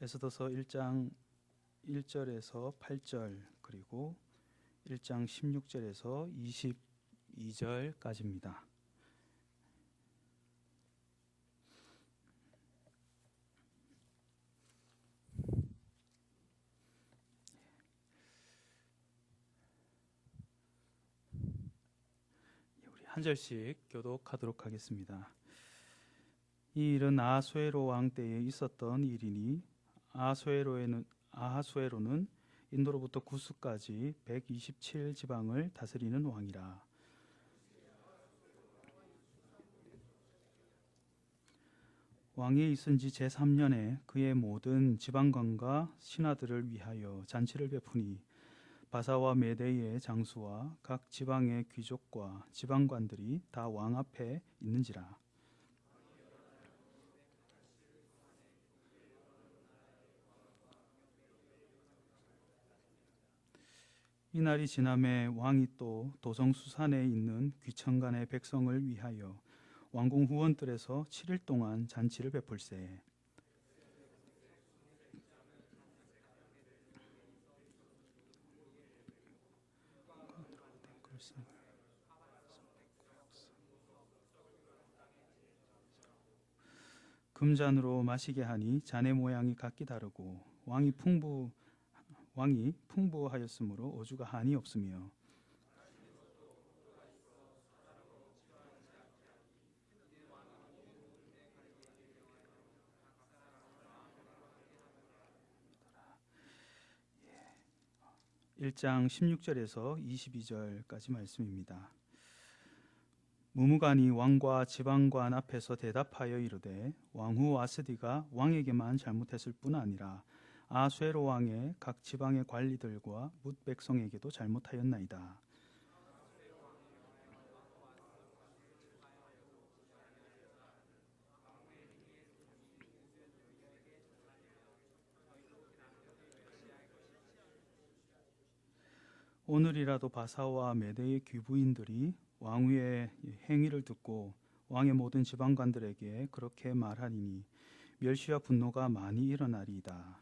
에스더서 1장 1절에서 8절 그리고 1장 16절에서 22절까지입니다. 우리 한 절씩 교독하도록 하겠습니다. 이 일은 아하수에로 왕 때에 있었던 일이니 아하수에로는 인도로부터 구스까지 127지방을 다스리는 왕이라. 왕이 있은 지 제3년에 그의 모든 지방관과 신하들을 위하여 잔치를 베푸니 바사와 메대의 장수와 각 지방의 귀족과 지방관들이 다 왕 앞에 있는지라. 이날이 지남에 왕이 또 도성수산에 있는 귀천간의 백성을 위하여 왕궁 후원들에서 7일 동안 잔치를 베풀세. 금잔으로 마시게 하니 잔의 모양이 각기 다르고 왕이 풍부하였으므로 어주가 한이 없으며 예. 1장 16절에서 22절까지 말씀입니다. 무무간이 왕과 지방관 앞에서 대답하여 이르되 왕후 아스디가 왕에게만 잘못했을 뿐 아니라 아수에로 왕의 각 지방의 관리들과 뭇 백성에게도 잘못하였나이다. 오늘이라도 바사와 메대의 귀부인들이 왕후의 행위를 듣고 왕의 모든 지방관들에게 그렇게 말하리니 멸시와 분노가 많이 일어나리이다.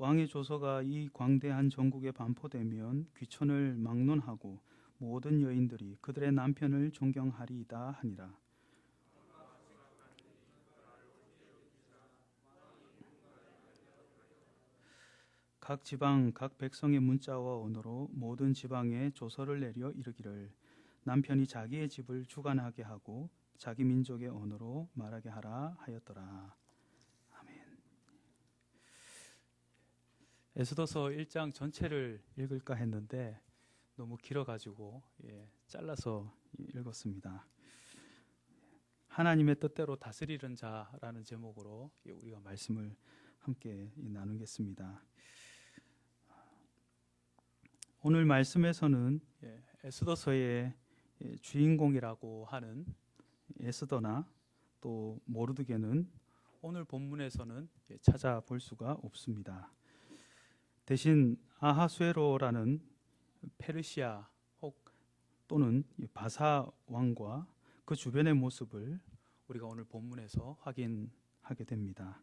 왕의 조서가 이 광대한 전국에 반포되면 귀천을 막론하고 모든 여인들이 그들의 남편을 존경하리이다 하니라. 각 지방 각 백성의 문자와 언어로 모든 지방에 조서를 내려 이르기를 남편이 자기의 집을 주관하게 하고 자기 민족의 언어로 말하게 하라 하였더라. 아멘. 에스더서 1장 전체를 읽을까 했는데 너무 길어가지고 잘라서 읽었습니다. 하나님의 뜻대로 다스리는 자라는 제목으로 우리가 말씀을 함께 나누겠습니다. 오늘 말씀에서는 에스더서의 주인공이라고 하는 에스더나 또 모르드게는 오늘 본문에서는 찾아볼 수가 없습니다. 대신 아하수에로라는 페르시아 또는 바사 왕과 그 주변의 모습을 우리가 오늘 본문에서 확인하게 됩니다.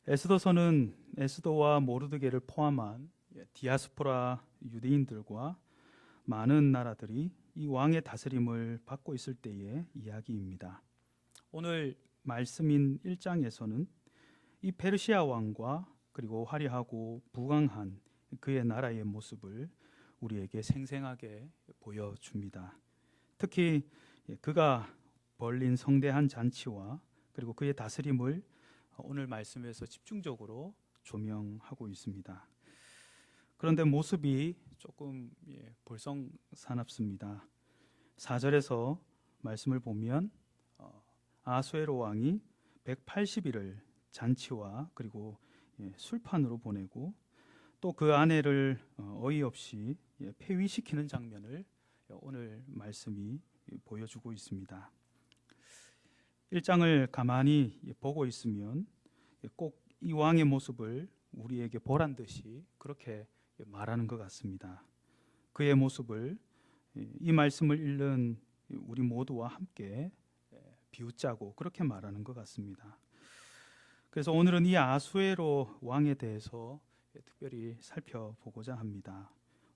에스더서는 에스더와 모르드게를 포함한 디아스포라 유대인들과 많은 나라들이 이 왕의 다스림을 받고 있을 때의 이야기입니다. 오늘 말씀인 1장에서는 이 페르시아 왕과 그리고 화려하고 부강한 그의 나라의 모습을 우리에게 생생하게 보여줍니다. 특히 그가 벌린 성대한 잔치와 그리고 그의 다스림을 오늘 말씀에서 집중적으로 조명하고 있습니다. 그런데 모습이 조금 볼썽사납습니다. 4절에서 말씀을 보면 아수에로 왕이 180일을 잔치와 그리고 술판으로 보내고 또 그 아내를 어이없이 폐위시키는 장면을 오늘 말씀이 보여주고 있습니다. 1장을 가만히 보고 있으면 꼭 이 왕의 모습을 우리에게 보란 듯이 그렇게 말하는 것 같습니다. 그의 모습을 이 말씀을 읽는 우리 모두와 함께 비웃자고 그렇게 말하는 것 같습니다. 그래서 오늘은 이 아수에로 왕에 대해서 특별히 살펴보고자 합니다.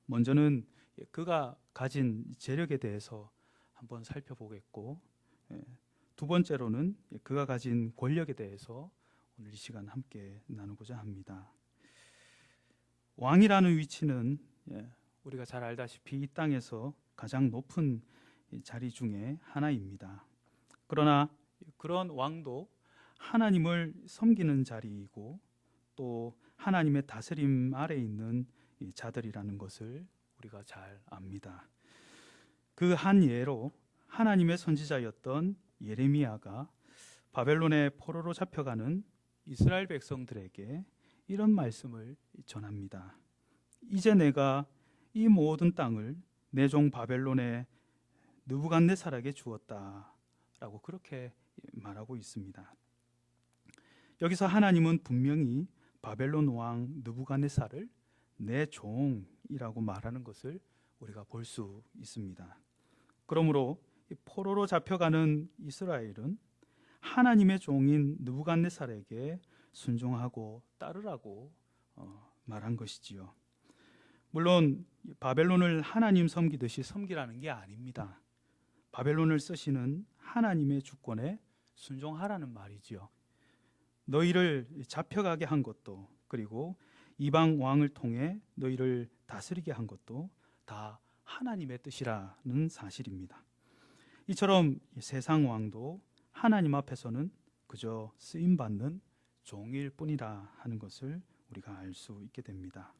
먼저는 그가 가진 재력에 대해서 한번 살펴보겠고, 두 번째로는 그가 가진 권력에 대해서 오늘 이 시간 함께 나누고자 합니다. 왕이라는 위치는 우리가 잘 알다시피 이 땅에서 가장 높은 자리 중에 하나입니다. 그러나 그런 왕도 하나님을 섬기는 자리이고 또 하나님의 다스림 아래 있는 자들이라는 것을 우리가 잘 압니다. 그 한 예로 하나님의 선지자였던 예레미야가 바벨론의 포로로 잡혀가는 이스라엘 백성들에게 이런 말씀을 전합니다. 이제 내가 이 모든 땅을 내 종 바벨론의 느부갓네살에게 주었다라고 그렇게 말하고 있습니다. 여기서 하나님은 분명히 바벨론 왕 느부갓네살을 내 종이라고 말하는 것을 우리가 볼 수 있습니다. 그러므로 포로로 잡혀가는 이스라엘은 하나님의 종인 느부갓네살에게 순종하고 따르라고 말한 것이지요. 물론 바벨론을 하나님 섬기듯이 섬기라는 게 아닙니다. 바벨론을 쓰시는 하나님의 주권에 순종하라는 말이지요. 너희를 잡혀가게 한 것도, 그리고 이방 왕을 통해 너희를 다스리게 한 것도 다 하나님의 뜻이라는 사실입니다. 이처럼 세상 왕도 하나님 앞에서는 그저 쓰임받는 종일 뿐이라 하는 것을 우리가 알 수 있게 됩니다.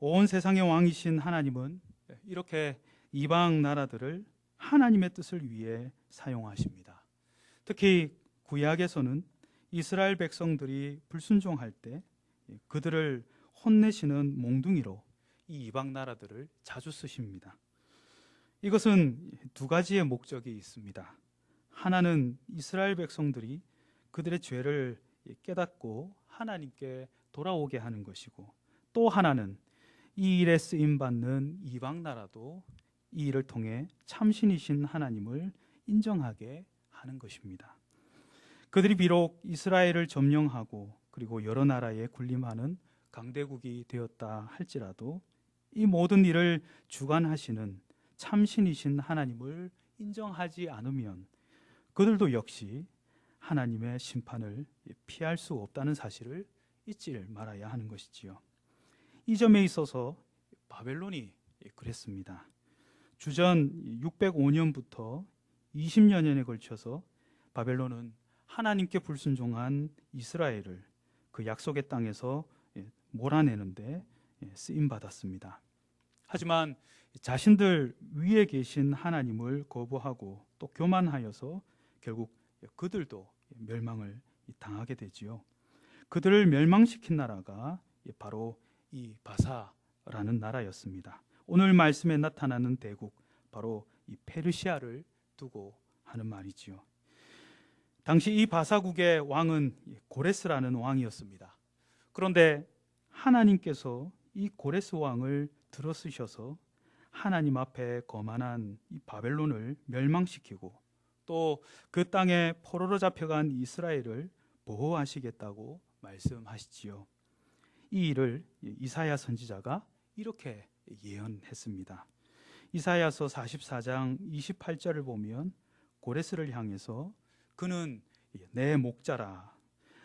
온 세상의 왕이신 하나님은 이렇게 이방 나라들을 하나님의 뜻을 위해 사용하십니다. 특히 구약에서는 이스라엘 백성들이 불순종할 때 그들을 혼내시는 몽둥이로 이 이방 나라들을 자주 쓰십니다. 이것은 두 가지의 목적이 있습니다. 하나는 이스라엘 백성들이 그들의 죄를 깨닫고 하나님께 돌아오게 하는 것이고, 또 하나는 이 일에 쓰임받는 이방 나라도 이 일을 통해 참신이신 하나님을 인정하게 하는 것입니다. 그들이 비록 이스라엘을 점령하고 그리고 여러 나라에 군림하는 강대국이 되었다 할지라도 이 모든 일을 주관하시는 참신이신 하나님을 인정하지 않으면 그들도 역시 하나님의 심판을 피할 수 없다는 사실을 잊지 말아야 하는 것이지요. 이 점에 있어서 바벨론이 그랬습니다. 주전 605년부터 20여년에 걸쳐서 바벨론은 하나님께 불순종한 이스라엘을 그 약속의 땅에서 몰아내는데 쓰임받았습니다. 하지만 자신들 위에 계신 하나님을 거부하고 또 교만하여서 결국 그들도 멸망을 당하게 되지요. 그들을 멸망시킨 나라가 바로 이 바사라는 나라였습니다. 오늘 말씀에 나타나는 대국, 바로 이 페르시아를 두고 하는 말이지요. 당시 이 바사국의 왕은 고레스라는 왕이었습니다. 그런데 하나님께서 이 고레스 왕을 들어쓰셔서 하나님 앞에 거만한 이 바벨론을 멸망시키고 또 그 땅에 포로로 잡혀간 이스라엘을 보호하시겠다고 말씀하시지요. 이 일을 이사야 선지자가 이렇게 예언했습니다. 이사야서 44장 28절을 보면 고레스를 향해서 그는 내 목자라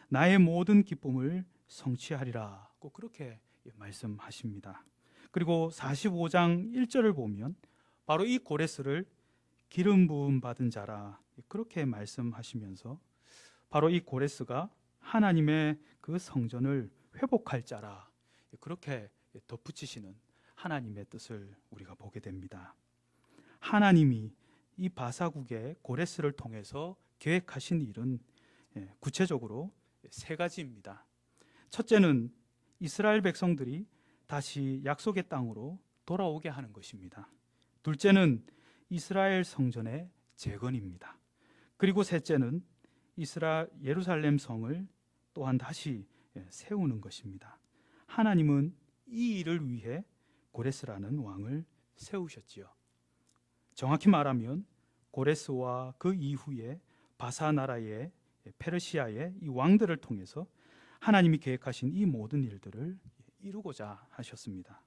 나의 모든 기쁨을 성취하리라고 그렇게 말씀하십니다. 그리고 45장 1절을 보면 바로 이 고레스를 기름 부음 받은 자라 그렇게 말씀하시면서 바로 이 고레스가 하나님의 그 성전을 회복할 자라 그렇게 덧붙이시는 하나님의 뜻을 우리가 보게 됩니다. 하나님이 이 바사국의 고레스를 통해서 계획하신 일은 구체적으로 세 가지입니다. 첫째는 이스라엘 백성들이 다시 약속의 땅으로 돌아오게 하는 것입니다. 둘째는 이스라엘 성전의 재건입니다. 그리고 셋째는 예루살렘 성을 또한 다시 세우는 것입니다. 하나님은 이 일을 위해 고레스라는 왕을 세우셨지요. 정확히 말하면 고레스와 그 이후에 바사 나라의 페르시아의 이 왕들을 통해서 하나님이 계획하신 이 모든 일들을 이루고자 하셨습니다.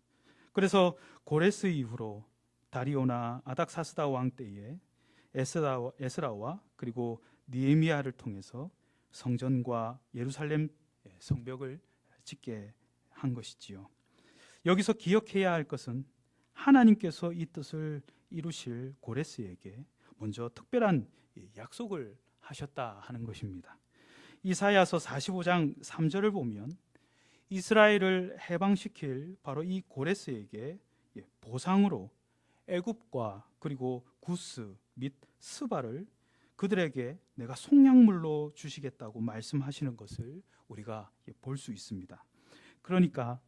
그래서 고레스 이후로 다리오나 아닥사스다 왕 때에 에스라와 그리고 느헤미야를 통해서 성전과 예루살렘 성벽을 짓게 한 것이지요. 여기서 기억해야 할 것은 하나님께서 이 뜻을 이루실 고레스에게 먼저 특별한 약속을 하셨다 하는 것입니다. 이사야서 45장 3절을 보면 이스라엘을 해방시킬 바로 이 고레스에게 보상으로 애굽과 그리고 구스 및 스바를 그들에게 내가 속량물로 주시겠다고 말씀하시는 것을 우리가 볼 수 있습니다. 그러니까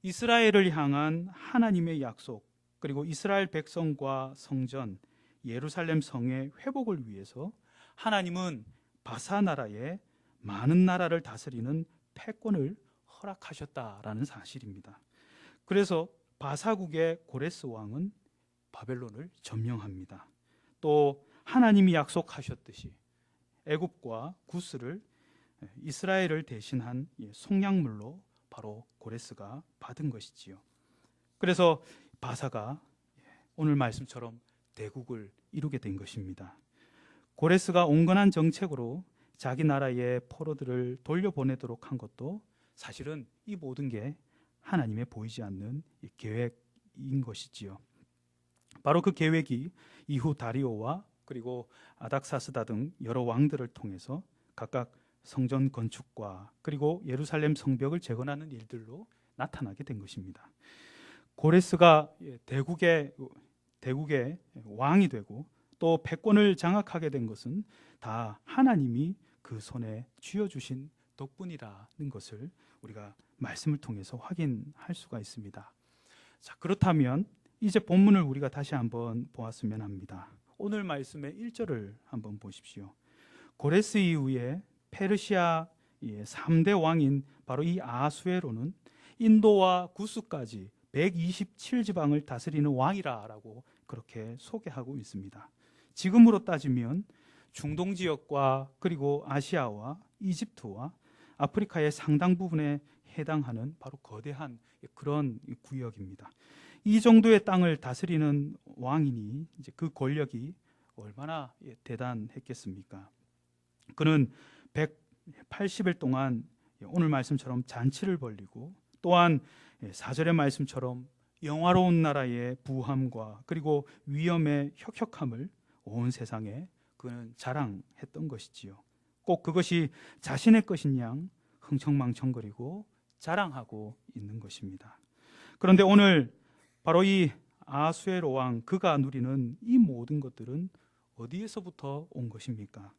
이스라엘을 향한 하나님의 약속, 그리고 이스라엘 백성과 성전 예루살렘 성의 회복을 위해서 하나님은 바사 나라의 많은 나라를 다스리는 패권을 허락하셨다라는 사실입니다. 그래서 바사국의 고레스 왕은 바벨론을 점령합니다. 또 하나님이 약속하셨듯이 애굽과 구스를 이스라엘을 대신한 속량물로 바로 고레스가 받은 것이지요. 그래서 바사가 오늘 말씀처럼 대국을 이루게 된 것입니다. 고레스가 온건한 정책으로 자기 나라의 포로들을 돌려보내도록 한 것도 사실은 이 모든 게 하나님의 보이지 않는 계획인 것이지요. 바로 그 계획이 이후 다리오와 그리고 아닥사스다 등 여러 왕들을 통해서 각각 성전 건축과 그리고 예루살렘 성벽을 재건하는 일들로 나타나게 된 것입니다. 고레스가 대국의 왕이 되고 또 패권을 장악하게 된 것은 다 하나님이 그 손에 쥐어주신 덕분이라는 것을 우리가 말씀을 통해서 확인할 수가 있습니다. 자, 그렇다면 이제 본문을 우리가 다시 한번 보았으면 합니다. 오늘 말씀의 1절을 한번 보십시오. 고레스 이후에 페르시아 3대 왕인 바로 이 아하수에로는 인도와 구스까지 127지방을 다스리는 왕이라고 그렇게 소개하고 있습니다. 지금으로 따지면 중동 지역과 그리고 아시아와 이집트와 아프리카의 상당 부분에 해당하는 바로 거대한 그런 구역입니다. 이 정도의 땅을 다스리는 왕이니 이제 그 권력이 얼마나 대단했겠습니까? 그는 180일 동안 오늘 말씀처럼 잔치를 벌이고 또한 4절의 말씀처럼 영화로운 나라의 부함과 그리고 위엄의 혁혁함을 온 세상에 그는 자랑했던 것이지요. 꼭 그것이 자신의 것인 양 흥청망청거리고 자랑하고 있는 것입니다. 그런데 오늘 바로 이 아하수에로 왕 그가 누리는 이 모든 것들은 어디에서부터 온 것입니까?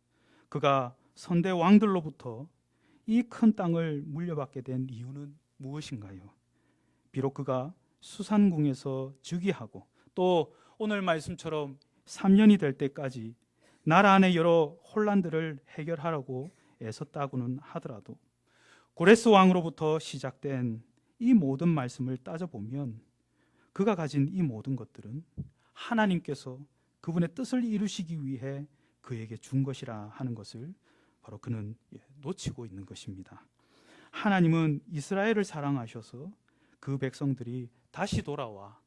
그가 선대 왕들로부터 이 큰 땅을 물려받게 된 이유는 무엇인가요? 비록 그가 수산궁에서 즉위하고 또 오늘 말씀처럼 3년이 될 때까지 나라 안의 여러 혼란들을 해결하려고 애썼다고는 하더라도 고레스 왕으로부터 시작된 이 모든 말씀을 따져보면 그가 가진 이 모든 것들은 하나님께서 그분의 뜻을 이루시기 위해 그에게 준 것이라 하는 것을 바로 그는 놓치고 있는 것입니다. 하나님은 이스라엘을 사랑하셔서 그 백성들이 다시 돌아와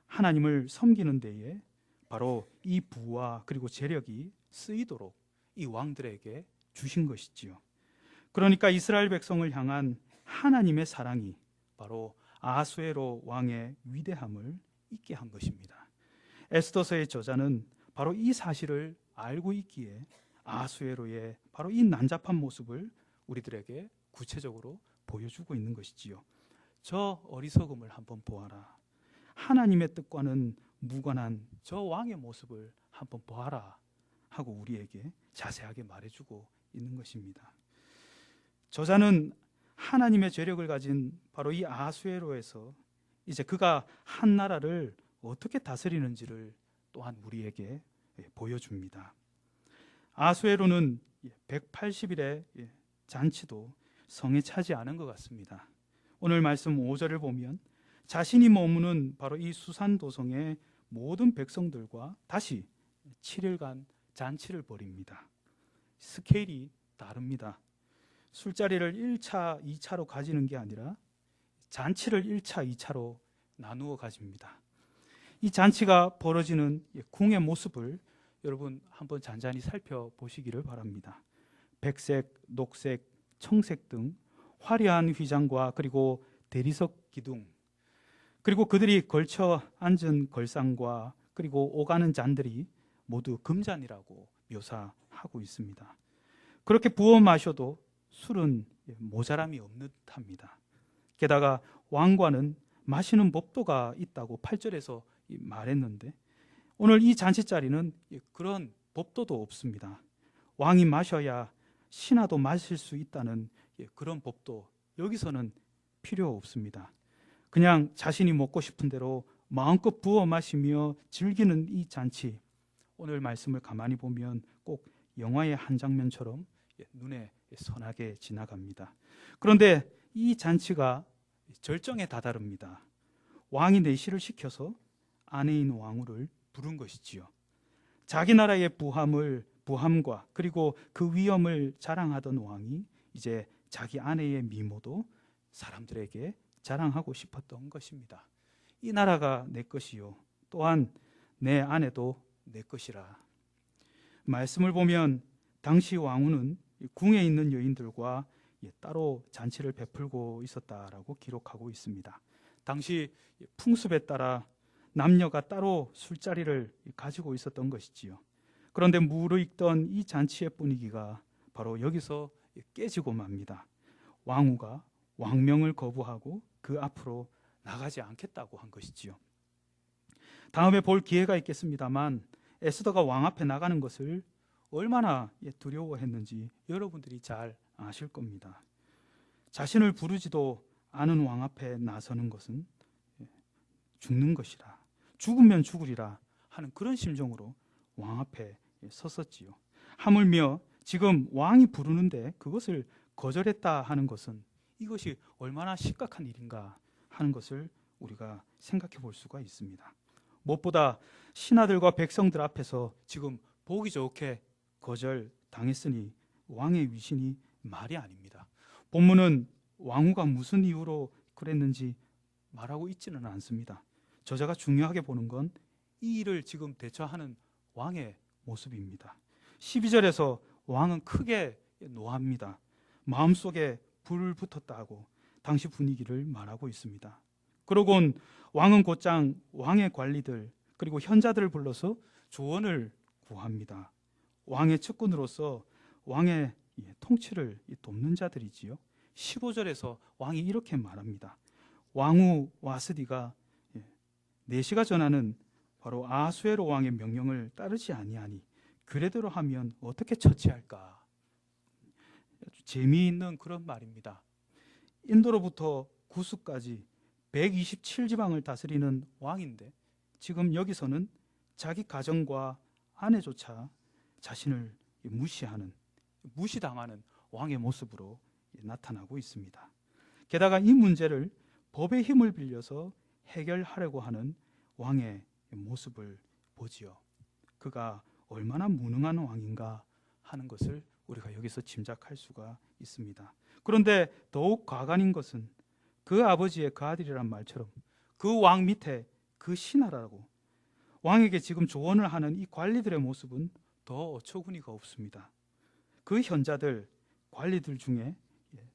하나님을 섬기는 데에 바로 이 부와 그리고 재력이 쓰이도록 이 왕들에게 주신 것이지요. 그러니까 이스라엘 백성을 향한 하나님의 사랑이 바로 아하수에로 왕의 위대함을 잊게 한 것입니다. 에스더서의 저자는 바로 이 사실을 알고 있기에 아하수에로의 바로 이 난잡한 모습을 우리들에게 구체적으로 보여주고 있는 것이지요. 저 어리석음을 한번 보아라. 하나님의 뜻과는 무관한 저 왕의 모습을 한번 보아라 하고 우리에게 자세하게 말해주고 있는 것입니다. 저자는 하나님의 죄력을 가진 바로 이 아하수에로에서 이제 그가 한 나라를 어떻게 다스리는지를 또한 우리에게 보여줍니다. 아하수에로는 180일의 잔치도 성에 차지 않은 것 같습니다. 오늘 말씀 5절을 보면 자신이 머무는 바로 이 수산도성의 모든 백성들과 다시 7일간 잔치를 벌입니다. 스케일이 다릅니다. 술자리를 1차, 2차로 가지는 게 아니라 잔치를 1차, 2차로 나누어 가집니다. 이 잔치가 벌어지는 궁의 모습을 여러분 한번 잔잔히 살펴보시기를 바랍니다. 백색, 녹색, 청색 등 화려한 휘장과 그리고 대리석 기둥, 그리고 그들이 걸쳐 앉은 걸상과 그리고 오가는 잔들이 모두 금잔이라고 묘사하고 있습니다. 그렇게 부어 마셔도 술은 모자람이 없는 듯합니다. 게다가 왕과는 마시는 법도가 있다고 8절에서 말했는데 오늘 이 잔치 자리는 그런 법도도 없습니다. 왕이 마셔야 신하도 마실 수 있다는 그런 법도 여기서는 필요 없습니다. 그냥 자신이 먹고 싶은 대로 마음껏 부어 마시며 즐기는 이 잔치, 오늘 말씀을 가만히 보면 꼭 영화의 한 장면처럼 눈에 선하게 지나갑니다. 그런데 이 잔치가 절정에 다다릅니다. 왕이 내시를 시켜서 아내인 왕후를 부른 것이지요. 자기 나라의 부함과 그리고 그 위엄을 자랑하던 왕이 이제 자기 아내의 미모도 사람들에게 자랑하고 싶었던 것입니다. 이 나라가 내 것이요 또한 내 아내도 내 것이라. 말씀을 보면 당시 왕후는 궁에 있는 여인들과 따로 잔치를 베풀고 있었다라고 기록하고 있습니다. 당시 풍습에 따라 남녀가 따로 술자리를 가지고 있었던 것이지요. 그런데 무르익던 이 잔치의 분위기가 바로 여기서 깨지고 맙니다. 왕후가 왕명을 거부하고 그 앞으로 나가지 않겠다고 한 것이지요. 다음에 볼 기회가 있겠습니다만 에스더가 왕 앞에 나가는 것을 얼마나 두려워했는지 여러분들이 잘 아실 겁니다. 자신을 부르지도 않은 왕 앞에 나서는 것은 죽는 것이라, 죽으면 죽으리라 하는 그런 심정으로 왕 앞에 섰었지요. 하물며 지금 왕이 부르는데 그것을 거절했다 하는 것은 이것이 얼마나 심각한 일인가 하는 것을 우리가 생각해 볼 수가 있습니다. 무엇보다 신하들과 백성들 앞에서 지금 보기 좋게 거절당했으니 왕의 위신이 말이 아닙니다. 본문은 왕후가 무슨 이유로 그랬는지 말하고 있지는 않습니다. 저자가 중요하게 보는 건 이 일을 지금 대처하는 왕의 모습입니다. 12절에서 왕은 크게 노합니다. 마음속에 불 붙었다고 당시 분위기를 말하고 있습니다. 그러곤 왕은 곧장 왕의 관리들 그리고 현자들을 불러서 조언을 구합니다. 왕의 측근으로서 왕의 통치를 돕는 자들이지요. 15절에서 왕이 이렇게 말합니다. 왕후 와스디가 내시가 전하는 바로 아수에로 왕의 명령을 따르지 아니하니 그래대로 하면 어떻게 처치할까? 아주 재미있는 그런 말입니다. 인도로부터 구스까지 127지방을 다스리는 왕인데 지금 여기서는 자기 가정과 아내조차 자신을 무시당하는 왕의 모습으로 나타나고 있습니다. 게다가 이 문제를 법의 힘을 빌려서 해결하려고 하는 왕의 모습을 보지요. 그가 얼마나 무능한 왕인가 하는 것을 우리가 여기서 짐작할 수가 있습니다. 그런데 더욱 과간인 것은 그 아버지의 그 아들이란 말처럼 그 왕 밑에 그 신하라고 왕에게 지금 조언을 하는 이 관리들의 모습은 더 어처구니가 없습니다. 그 현자들, 관리들 중에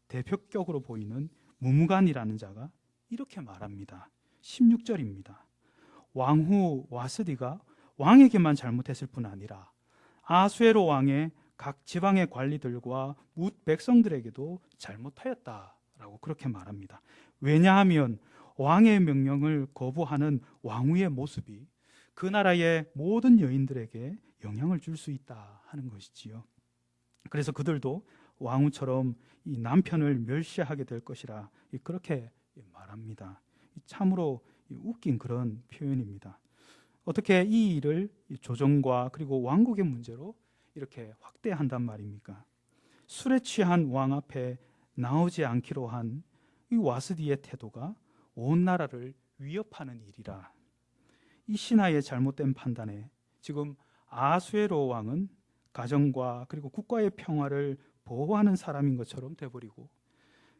대표격으로 보이는 무무간이라는 자가 이렇게 말합니다. 16절입니다. 왕후 와스디가 왕에게만 잘못했을 뿐 아니라 아수에로 왕의 각 지방의 관리들과 뭇 백성들에게도 잘못하였다라고 그렇게 말합니다. 왜냐하면 왕의 명령을 거부하는 왕후의 모습이 그 나라의 모든 여인들에게 영향을 줄 수 있다 하는 것이지요. 그래서 그들도 왕후처럼 이 남편을 멸시하게 될 것이라 그렇게 말합니다. 참으로 웃긴 그런 표현입니다. 어떻게 이 일을 조정과 그리고 왕국의 문제로 이렇게 확대한단 말입니까? 술에 취한 왕 앞에 나오지 않기로 한 이 와스디의 태도가 온 나라를 위협하는 일이라. 이 신하의 잘못된 판단에 지금 아수에로 왕은 가정과 그리고 국가의 평화를 보호하는 사람인 것처럼 돼버리고,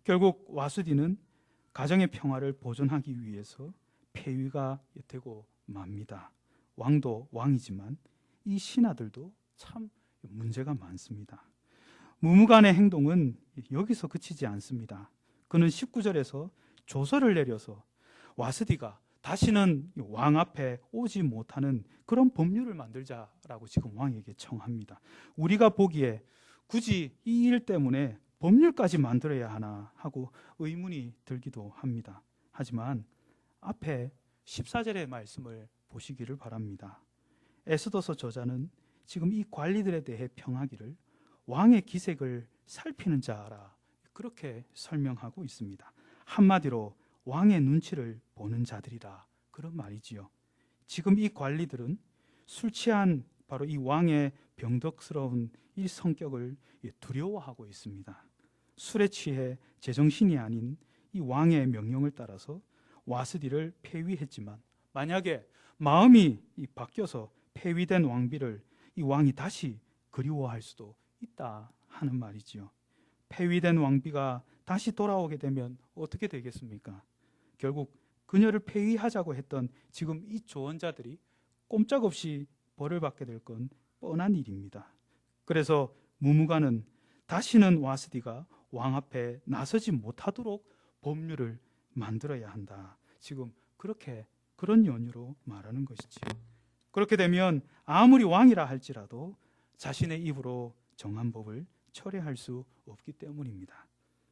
결국 와수디는 가정의 평화를 보존하기 위해서 폐위가 되고 맙니다. 왕도 왕이지만 이 신하들도 참 문제가 많습니다. 무무간의 행동은 여기서 그치지 않습니다. 그는 19절에서 조서를 내려서 와스디가 다시는 왕 앞에 오지 못하는 그런 법률을 만들자라고 지금 왕에게 청합니다. 우리가 보기에 굳이 이 일 때문에 법률까지 만들어야 하나 하고 의문이 들기도 합니다. 하지만 앞에 14절의 말씀을 보시기를 바랍니다. 에스더서 저자는 지금 이 관리들에 대해 평하기를 왕의 기색을 살피는 자라, 그렇게 설명하고 있습니다. 한마디로 왕의 눈치를 보는 자들이라, 그런 말이지요. 지금 이 관리들은 술 취한 바로 이 왕의 병덕스러운 이 성격을 두려워하고 있습니다. 술에 취해 제정신이 아닌 이 왕의 명령을 따라서 와스디를 폐위했지만, 만약에 마음이 바뀌어서 폐위된 왕비를 이 왕이 다시 그리워할 수도 있다 하는 말이지요. 폐위된 왕비가 다시 돌아오게 되면 어떻게 되겠습니까? 결국 그녀를 폐위하자고 했던 지금 이 조언자들이 꼼짝없이 벌을 받게 될 건 뻔한 일입니다. 그래서 무무간은 다시는 와스디가 왕 앞에 나서지 못하도록 법률을 만들어야 한다, 지금 그런 연유로 말하는 것이지요. 그렇게 되면 아무리 왕이라 할지라도 자신의 입으로 정한 법을 철회할 수 없기 때문입니다.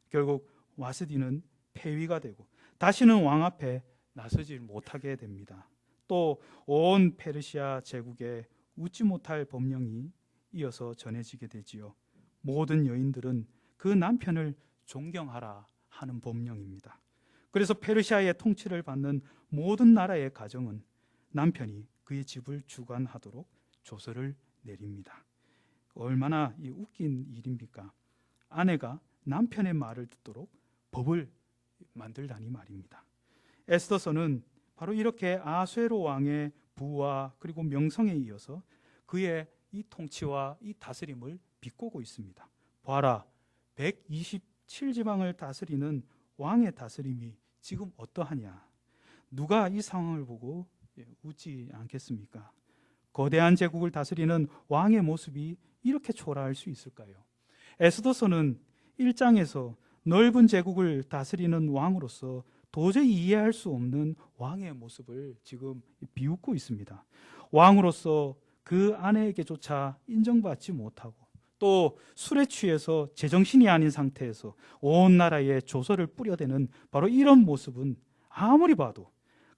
결국 와스디는 폐위가 되고 다시는 왕 앞에 나서지 못하게 됩니다. 또 온 페르시아 제국에 웃지 못할 법령이 이어서 전해지게 되지요. 모든 여인들은 그 남편을 존경하라 하는 법령입니다. 그래서 페르시아의 통치를 받는 모든 나라의 가정은 남편이 그의 집을 주관하도록 조서를 내립니다. 얼마나 웃긴 일입니까? 아내가 남편의 말을 듣도록 법을 만들다니 말입니다. 에스더서는 바로 이렇게 아수에로 왕의 부와 그리고 명성에 이어서 그의 이 통치와 이 다스림을 비꼬고 있습니다. 봐라, 127지방을 다스리는 왕의 다스림이 지금 어떠하냐? 누가 이 상황을 보고 웃지 않겠습니까? 거대한 제국을 다스리는 왕의 모습이 이렇게 초라할 수 있을까요? 에스더서는 1장에서 넓은 제국을 다스리는 왕으로서 도저히 이해할 수 없는 왕의 모습을 지금 비웃고 있습니다. 왕으로서 그 아내에게조차 인정받지 못하고, 또 술에 취해서 제정신이 아닌 상태에서 온 나라에 조서를 뿌려대는 바로 이런 모습은 아무리 봐도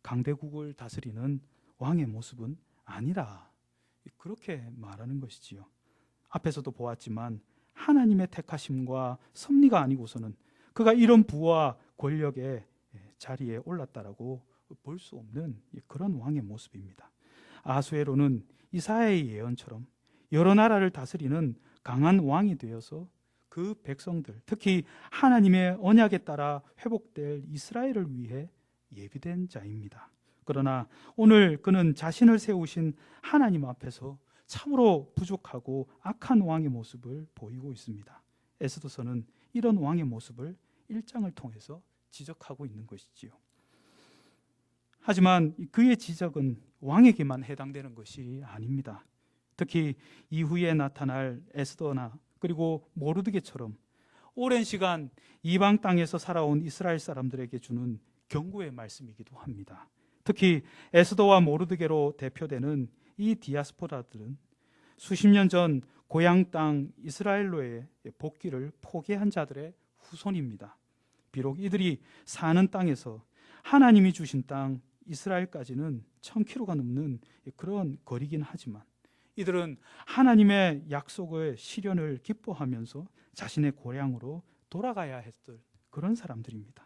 강대국을 다스리는 왕의 모습은 아니라, 그렇게 말하는 것이지요. 앞에서도 보았지만 하나님의 택하심과 섭리가 아니고서는 그가 이런 부와 권력의 자리에 올랐다라고 볼 수 없는 그런 왕의 모습입니다. 아수에로는 이사야의 예언처럼 여러 나라를 다스리는 강한 왕이 되어서 그 백성들, 특히 하나님의 언약에 따라 회복될 이스라엘을 위해 예비된 자입니다. 그러나 오늘 그는 자신을 세우신 하나님 앞에서 참으로 부족하고 악한 왕의 모습을 보이고 있습니다. 에스더서는 이런 왕의 모습을 1장을 통해서 지적하고 있는 것이지요. 하지만 그의 지적은 왕에게만 해당되는 것이 아닙니다. 특히 이후에 나타날 에스더나 그리고 모르드게처럼 오랜 시간 이방 땅에서 살아온 이스라엘 사람들에게 주는 경고의 말씀이기도 합니다. 특히 에스더와 모르드게로 대표되는 이 디아스포라들은 수십 년 전 고향 땅 이스라엘로의 복귀를 포기한 자들의 후손입니다. 비록 이들이 사는 땅에서 하나님이 주신 땅 이스라엘까지는 1000km가 넘는 그런 거리긴 하지만 이들은 하나님의 약속의 실현을 기뻐하면서 자신의 고향으로 돌아가야 했던 그런 사람들입니다.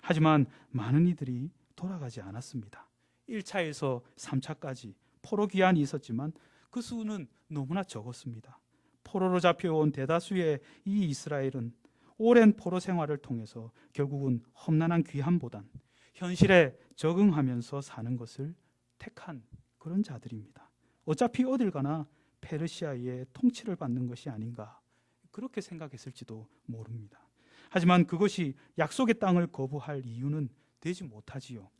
하지만 많은 이들이 돌아가지 않았습니다. 1차에서 3차까지 포로 귀환이 있었지만 그 수는 너무나 적었습니다. 포로로 잡혀온 대다수의 이 이스라엘은 오랜 포로 생활을 통해서 결국은 험난한 귀함보단 현실에 적응하면서 사는 것을 택한 그런 자들입니다. 어차피 어딜 가나 페르시아의 통치를 받는 것이 아닌가 그렇게 생각했을지도 모릅니다. 하지만 그것이 약속의 땅을 거부할 이유는 되지 못하지요.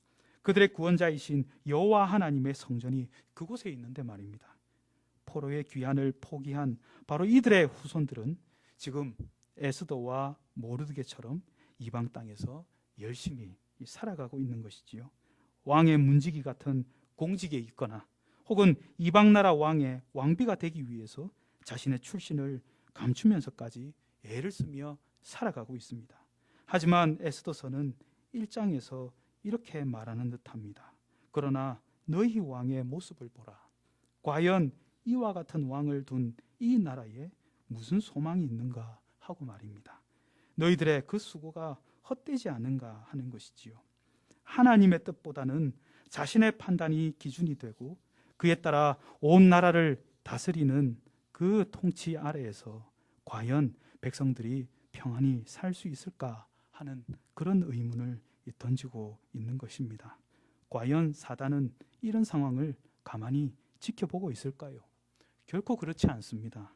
그들의 구원자이신 여호와 하나님의 성전이 그곳에 있는데 말입니다. 포로의 귀환을 포기한 바로 이들의 후손들은 지금 에스더와 모르드게처럼 이방 땅에서 열심히 살아가고 있는 것이지요. 왕의 문지기 같은 공직에 있거나 혹은 이방 나라 왕의 왕비가 되기 위해서 자신의 출신을 감추면서까지 애를 쓰며 살아가고 있습니다. 하지만 에스더서는 1장에서 이렇게 말하는 듯합니다. 그러나 너희 왕의 모습을 보라. 과연 이와 같은 왕을 둔 이 나라에 무슨 소망이 있는가 하고 말입니다. 너희들의 그 수고가 헛되지 않은가 하는 것이지요. 하나님의 뜻보다는 자신의 판단이 기준이 되고 그에 따라 온 나라를 다스리는 그 통치 아래에서 과연 백성들이 평안히 살 수 있을까 하는 그런 의문을 던지고 있는 것입니다. 과연 사단은 이런 상황을 가만히 지켜보고 있을까요? 결코 그렇지 않습니다.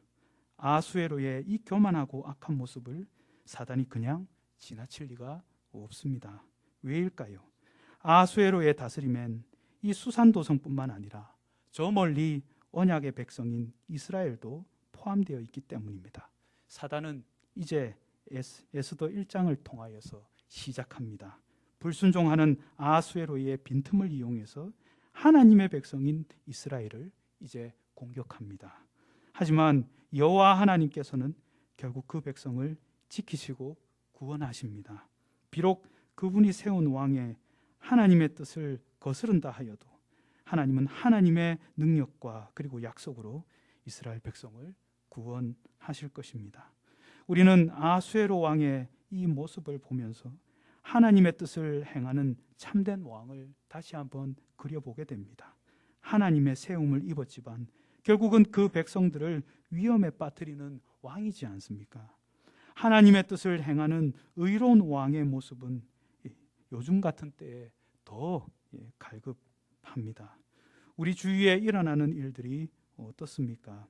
아수에로의 이 교만하고 악한 모습을 사단이 그냥 지나칠 리가 없습니다. 왜일까요? 아수에로의 다스림엔 이 수산도성뿐만 아니라 저 멀리 언약의 백성인 이스라엘도 포함되어 있기 때문입니다. 사단은 이제 에스더 1장을 통하여서 시작합니다. 불순종하는 아수에로의 빈틈을 이용해서 하나님의 백성인 이스라엘을 이제 공격합니다. 하지만 여호와 하나님께서는 결국 그 백성을 지키시고 구원하십니다. 비록 그분이 세운 왕의 하나님의 뜻을 거스른다 하여도 하나님은 하나님의 능력과 그리고 약속으로 이스라엘 백성을 구원하실 것입니다. 우리는 아수에로 왕의 이 모습을 보면서 하나님의 뜻을 행하는 참된 왕을 다시 한번 그려보게 됩니다. 하나님의 세움을 입었지만 결국은 그 백성들을 위험에 빠뜨리는 왕이지 않습니까? 하나님의 뜻을 행하는 의로운 왕의 모습은 요즘 같은 때에 더 갈급합니다. 우리 주위에 일어나는 일들이 어떻습니까?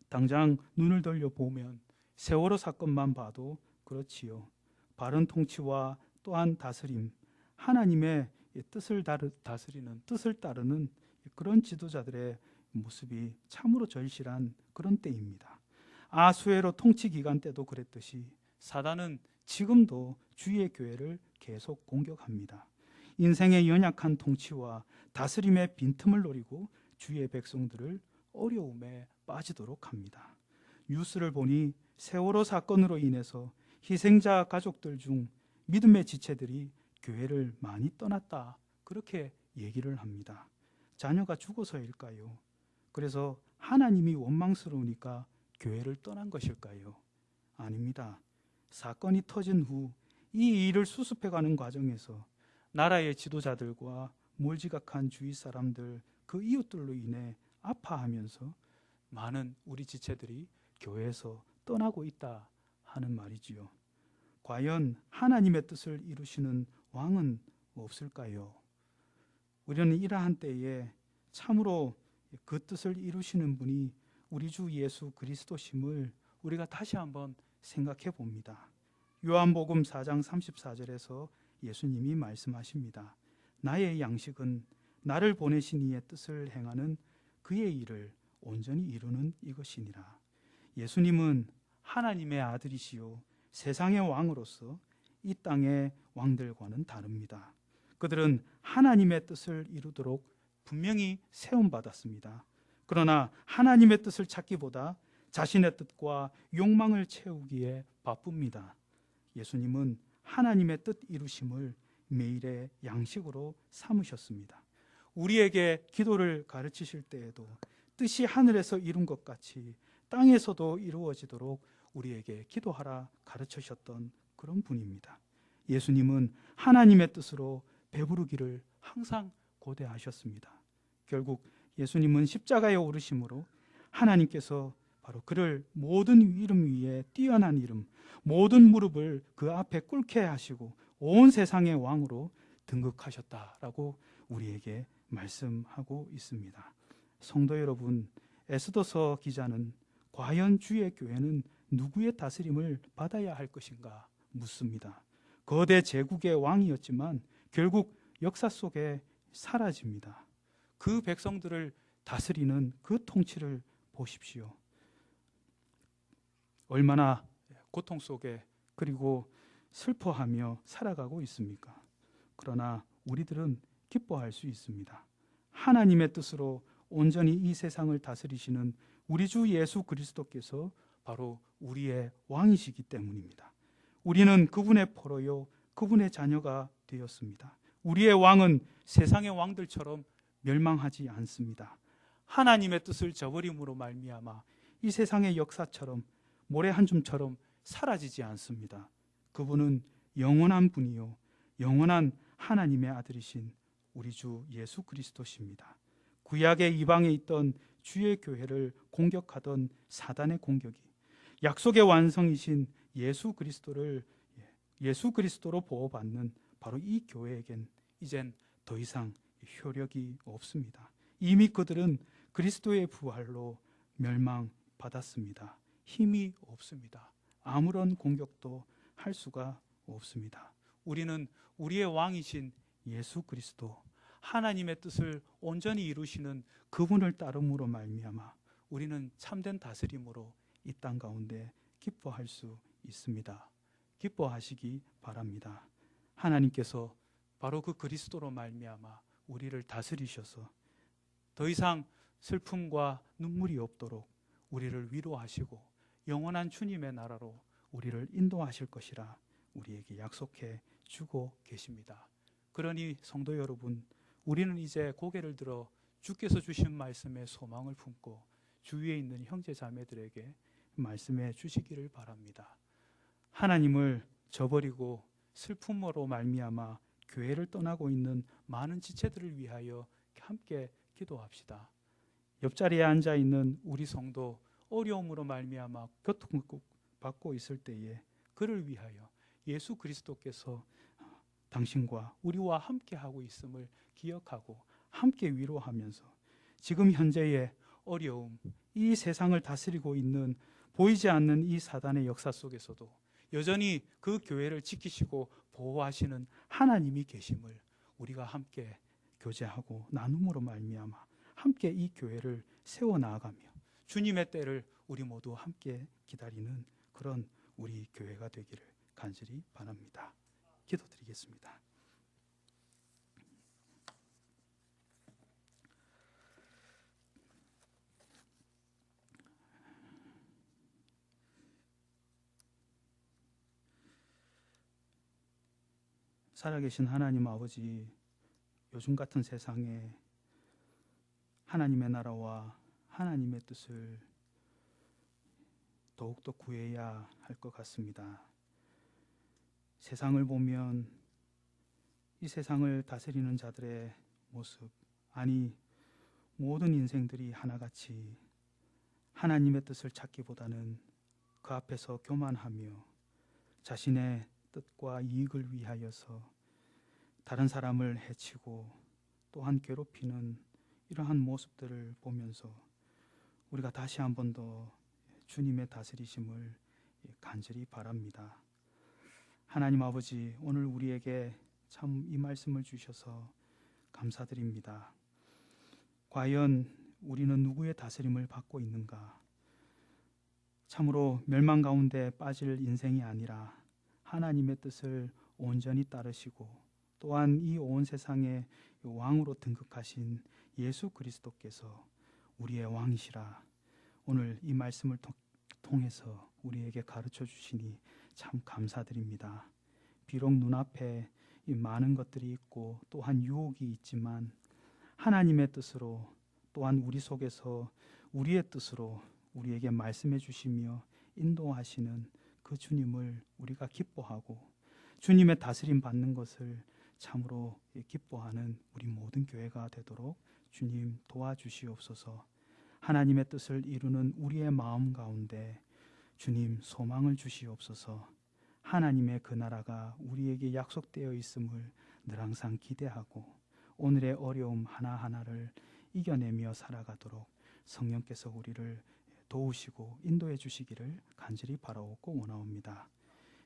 당장 눈을 돌려보면 세월호 사건만 봐도 그렇지요. 바른 통치와 또한 다스림, 하나님의 뜻을 다스리는, 뜻을 따르는 그런 지도자들의 모습이 참으로 절실한 그런 때입니다. 아수에로 통치 기간 때도 그랬듯이 사단은 지금도 주의 교회를 계속 공격합니다. 인생의 연약한 통치와 다스림의 빈틈을 노리고 주의 백성들을 어려움에 빠지도록 합니다. 뉴스를 보니 세월호 사건으로 인해서 희생자 가족들 중 믿음의 지체들이 교회를 많이 떠났다 그렇게 얘기를 합니다. 자녀가 죽어서일까요? 그래서 하나님이 원망스러우니까 교회를 떠난 것일까요? 아닙니다. 사건이 터진 후 이 일을 수습해가는 과정에서 나라의 지도자들과 몰지각한 주위 사람들, 그 이웃들로 인해 아파하면서 많은 우리 지체들이 교회에서 떠나고 있다 하는 말이지요. 과연 하나님의 뜻을 이루시는 왕은 없을까요? 우리는 이러한 때에 참으로 그 뜻을 이루시는 분이 우리 주 예수 그리스도심을 우리가 다시 한번 생각해 봅니다. 요한복음 4장 34절에서 예수님이 말씀하십니다. 나의 양식은 나를 보내신 이의 뜻을 행하는 그의 일을 온전히 이루는 이것이니라. 예수님은 하나님의 아들이시요 세상의 왕으로서 이 땅의 왕들과는 다릅니다. 그들은 하나님의 뜻을 이루도록 분명히 세움받았습니다. 그러나 하나님의 뜻을 찾기보다 자신의 뜻과 욕망을 채우기에 바쁩니다. 예수님은 하나님의 뜻 이루심을 매일의 양식으로 삼으셨습니다. 우리에게 기도를 가르치실 때에도 뜻이 하늘에서 이룬 것 같이 땅에서도 이루어지도록 우리에게 기도하라 가르치셨던 그런 분입니다. 예수님은 하나님의 뜻으로 배부르기를 항상 고대하셨습니다. 결국 예수님은 십자가에 오르심으로 하나님께서 바로 그를 모든 이름 위에 뛰어난 이름, 모든 무릎을 그 앞에 꿇게 하시고 온 세상의 왕으로 등극하셨다라고 우리에게 말씀하고 있습니다. 성도 여러분, 에스더서 기자는 과연 주의 교회는 누구의 다스림을 받아야 할 것인가 묻습니다. 거대 제국의 왕이었지만 결국 역사 속에 사라집니다. 그 백성들을 다스리는 그 통치를 보십시오. 얼마나 고통 속에 그리고 슬퍼하며 살아가고 있습니까? 그러나 우리들은 기뻐할 수 있습니다. 하나님의 뜻으로 온전히 이 세상을 다스리시는 우리 주 예수 그리스도께서 바로 우리의 왕이시기 때문입니다. 우리는 그분의 포로요, 그분의 자녀가 되었습니다. 우리의 왕은 세상의 왕들처럼 멸망하지 않습니다. 하나님의 뜻을 저버림으로 말미암아 이 세상의 역사처럼 모래 한 줌처럼 사라지지 않습니다. 그분은 영원한 분이요 영원한 하나님의 아들이신 우리 주 예수 그리스도십니다. 구약의 이방에 있던 주의 교회를 공격하던 사단의 공격이 약속의 완성이신 예수 그리스도로 보호받는 바로 이 교회에겐 이젠 더 이상 효력이 없습니다. 이미 그들은 그리스도의 부활로 멸망받았습니다. 힘이 없습니다. 아무런 공격도 할 수가 없습니다. 우리는 우리의 왕이신 예수 그리스도, 하나님의 뜻을 온전히 이루시는 그분을 따름으로 말미암아 우리는 참된 다스림으로 이 땅 가운데 기뻐할 수 있습니다. 기뻐하시기 바랍니다. 하나님께서 바로 그 그리스도로 말미암아 우리를 다스리셔서 더 이상 슬픔과 눈물이 없도록 우리를 위로하시고 영원한 주님의 나라로 우리를 인도하실 것이라 우리에게 약속해 주고 계십니다. 그러니 성도 여러분, 우리는 이제 고개를 들어 주께서 주신 말씀에 소망을 품고 주위에 있는 형제 자매들에게 말씀해 주시기를 바랍니다. 하나님을 저버리고 슬픔으로 말미암아 교회를 떠나고 있는 많은 지체들을 위하여 함께 기도합시다. 옆자리에 앉아 있는 우리 성도 어려움으로 말미암아 고통을 받고 있을 때에 그를 위하여 예수 그리스도께서 당신과 우리와 함께 하고 있음을 기억하고 함께 위로하면서 지금 현재의 어려움, 이 세상을 다스리고 있는 보이지 않는 이 사단의 역사 속에서도 여전히 그 교회를 지키시고 보호하시는 하나님이 계심을 우리가 함께 교제하고 나눔으로 말미암아 함께 이 교회를 세워나가며 주님의 때를 우리 모두 함께 기다리는 그런 우리 교회가 되기를 간절히 바랍니다. 기도드리겠습니다. 살아계신 하나님 아버지, 요즘 같은 세상에 하나님의 나라와 하나님의 뜻을 더욱더 구해야 할 것 같습니다. 세상을 보면 이 세상을 다스리는 자들의 모습, 아니 모든 인생들이 하나같이 하나님의 뜻을 찾기보다는 그 앞에서 교만하며 자신의 뜻과 이익을 위하여서 다른 사람을 해치고 또한 괴롭히는 이러한 모습들을 보면서 우리가 다시 한 번 더 주님의 다스리심을 간절히 바랍니다. 하나님 아버지, 오늘 우리에게 참 이 말씀을 주셔서 감사드립니다. 과연 우리는 누구의 다스림을 받고 있는가? 참으로 멸망 가운데 빠질 인생이 아니라 하나님의 뜻을 온전히 따르시고 또한 이 온 세상의 왕으로 등극하신 예수 그리스도께서 우리의 왕이시라 오늘 이 말씀을 통해서 우리에게 가르쳐 주시니 참 감사드립니다. 비록 눈앞에 이 많은 것들이 있고 또한 유혹이 있지만 하나님의 뜻으로 또한 우리 속에서 우리의 뜻으로 우리에게 말씀해 주시며 인도하시는 그 주님을 우리가 기뻐하고 주님의 다스림 받는 것을 참으로 기뻐하는 우리 모든 교회가 되도록 주님 도와주시옵소서. 하나님의 뜻을 이루는 우리의 마음 가운데 주님 소망을 주시옵소서. 하나님의 그 나라가 우리에게 약속되어 있음을 늘 항상 기대하고 오늘의 어려움 하나하나를 이겨내며 살아가도록 성령께서 우리를 도우시고 인도해 주시기를 간절히 바라옵고 원하옵니다.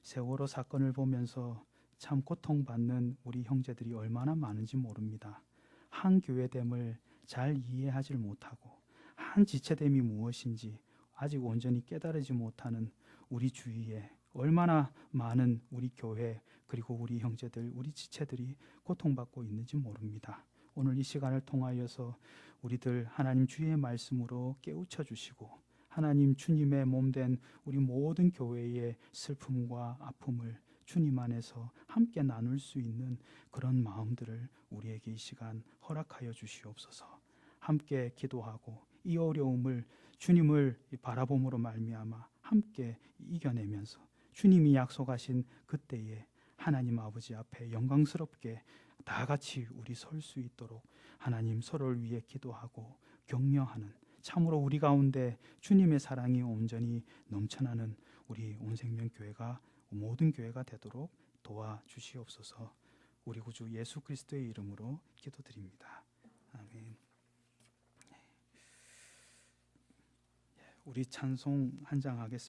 세월호 사건을 보면서 참 고통받는 우리 형제들이 얼마나 많은지 모릅니다. 한 교회됨을 잘 이해하지 못하고 한 지체됨이 무엇인지 아직 온전히 깨달지 못하는 우리 주위에 얼마나 많은 우리 교회 그리고 우리 형제들, 우리 지체들이 고통받고 있는지 모릅니다. 오늘 이 시간을 통하여서 우리들 하나님 주의 말씀으로 깨우쳐 주시고 하나님 주님의 몸된 우리 모든 교회의 슬픔과 아픔을 주님 안에서 함께 나눌 수 있는 그런 마음들을 우리에게 이 시간 허락하여 주시옵소서. 함께 기도하고 이 어려움을 주님을 바라봄으로 말미암아 함께 이겨내면서 주님이 약속하신 그때에 하나님 아버지 앞에 영광스럽게 다 같이 우리 설 수 있도록 하나님 서로를 위해 기도하고 격려하는 참으로 우리 가운데 주님의 사랑이 온전히 넘쳐나는 우리 온생명교회가 모든 교회가 되도록 도와주시옵소서. 우리 구주 예수 그리스도의 이름으로 기도드립니다. 아멘. 우리 찬송 한 장 하겠습니다.